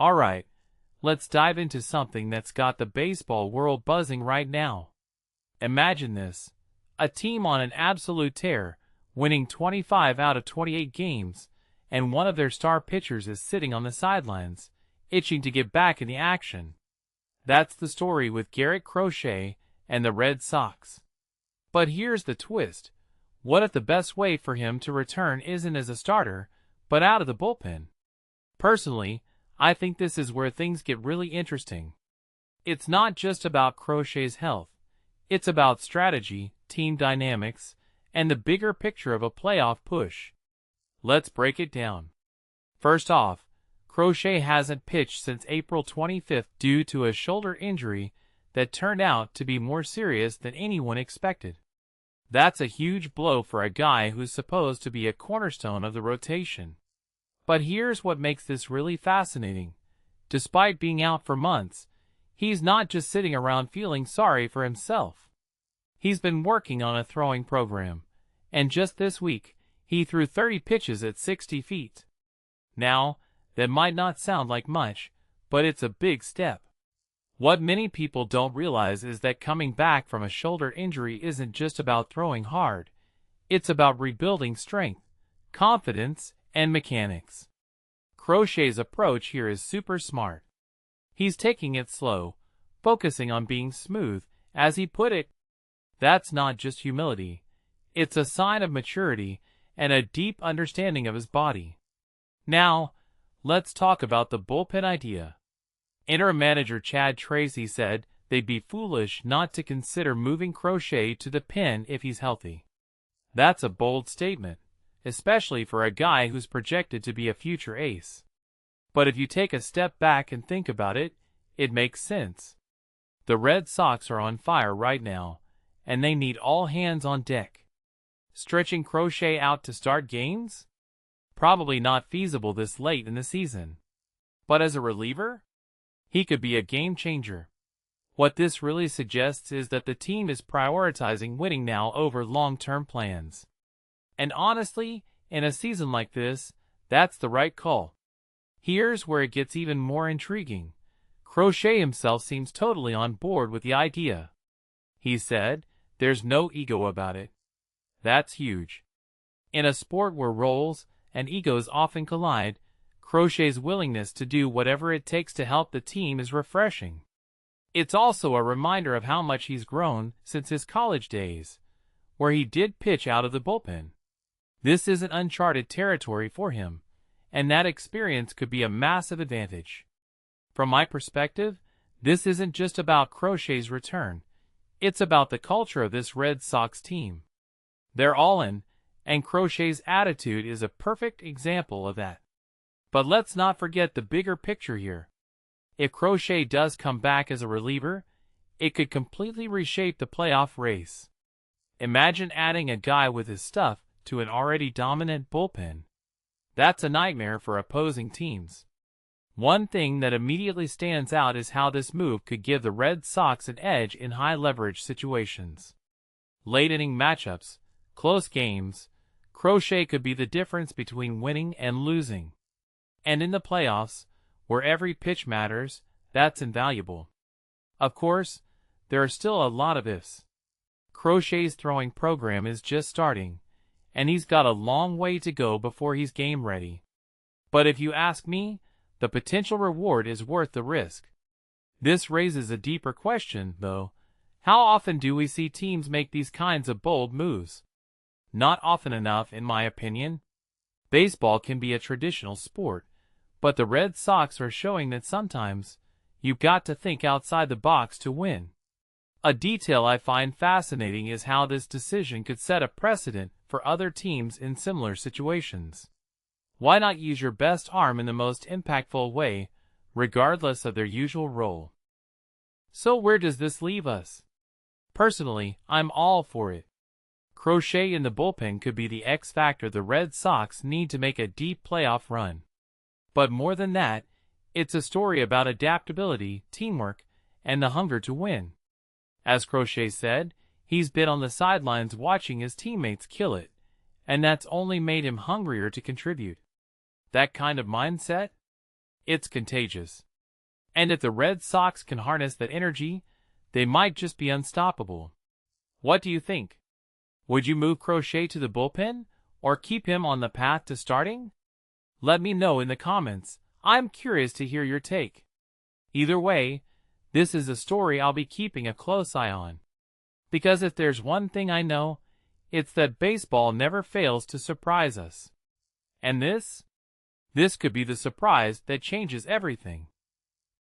Alright, let's dive into something that's got the baseball world buzzing right now. Imagine this. A team on an absolute tear, winning 25 out of 28 games, and one of their star pitchers is sitting on the sidelines, itching to get back in the action. That's the story with Garrett Crochet and the Red Sox. But here's the twist. What if the best way for him to return isn't as a starter, but out of the bullpen? Personally, I think this is where things get really interesting. It's not just about Crochet's health. It's about strategy, team dynamics, and the bigger picture of a playoff push. Let's break it down. First off, Crochet hasn't pitched since April 25th due to a shoulder injury that turned out to be more serious than anyone expected. That's a huge blow for a guy who's supposed to be a cornerstone of the rotation. But here's what makes this really fascinating. Despite being out for months, he's not just sitting around feeling sorry for himself. He's been working on a throwing program, and just this week, he threw 30 pitches at 60 feet. Now, that might not sound like much, but it's a big step. What many people don't realize is that coming back from a shoulder injury isn't just about throwing hard. It's about rebuilding strength, confidence, and mechanics. Crochet's approach here is super smart. He's taking it slow, focusing on being smooth, as he put it. That's not just humility. It's a sign of maturity and a deep understanding of his body. Now, let's talk about the bullpen idea. Interim manager Chad Tracy said they'd be foolish not to consider moving Crochet to the pen if he's healthy. That's a bold statement, especially for a guy who's projected to be a future ace. But if you take a step back and think about it, it makes sense. The Red Sox are on fire right now, and they need all hands on deck. Stretching Crochet out to start games? Probably not feasible this late in the season. But as a reliever? He could be a game changer. What this really suggests is that the team is prioritizing winning now over long-term plans. And honestly, in a season like this, that's the right call. Here's where it gets even more intriguing. Crochet himself seems totally on board with the idea. He said, "There's no ego about it." That's huge. In a sport where roles and egos often collide, Crochet's willingness to do whatever it takes to help the team is refreshing. It's also a reminder of how much he's grown since his college days, where he did pitch out of the bullpen. This isn't uncharted territory for him, and that experience could be a massive advantage. From my perspective, this isn't just about Crochet's return. It's about the culture of this Red Sox team. They're all in, and Crochet's attitude is a perfect example of that. But let's not forget the bigger picture here. If Crochet does come back as a reliever, it could completely reshape the playoff race. Imagine adding a guy with his stuff to an already dominant bullpen. That's a nightmare for opposing teams. One thing that immediately stands out is how this move could give the Red Sox an edge in high-leverage situations. Late-inning matchups, close games, Crochet could be the difference between winning and losing. And in the playoffs, where every pitch matters, that's invaluable. Of course, there are still a lot of ifs. Crochet's throwing program is just starting, and he's got a long way to go before he's game ready. But if you ask me, the potential reward is worth the risk. This raises a deeper question, though. How often do we see teams make these kinds of bold moves? Not often enough, in my opinion. Baseball can be a traditional sport, but the Red Sox are showing that sometimes you've got to think outside the box to win. A detail I find fascinating is how this decision could set a precedent for other teams in similar situations. Why not use your best arm in the most impactful way, regardless of their usual role? So where does this leave us? Personally, I'm all for it. Crochet in the bullpen could be the X factor the Red Sox need to make a deep playoff run. But more than that, it's a story about adaptability, teamwork, and the hunger to win. As Crochet said, he's been on the sidelines watching his teammates kill it, and that's only made him hungrier to contribute. That kind of mindset? It's contagious. And if the Red Sox can harness that energy, they might just be unstoppable. What do you think? Would you move Crochet to the bullpen, or keep him on the path to starting? Let me know in the comments. I'm curious to hear your take. Either way, this is a story I'll be keeping a close eye on. Because if there's one thing I know, it's that baseball never fails to surprise us. And this could be the surprise that changes everything.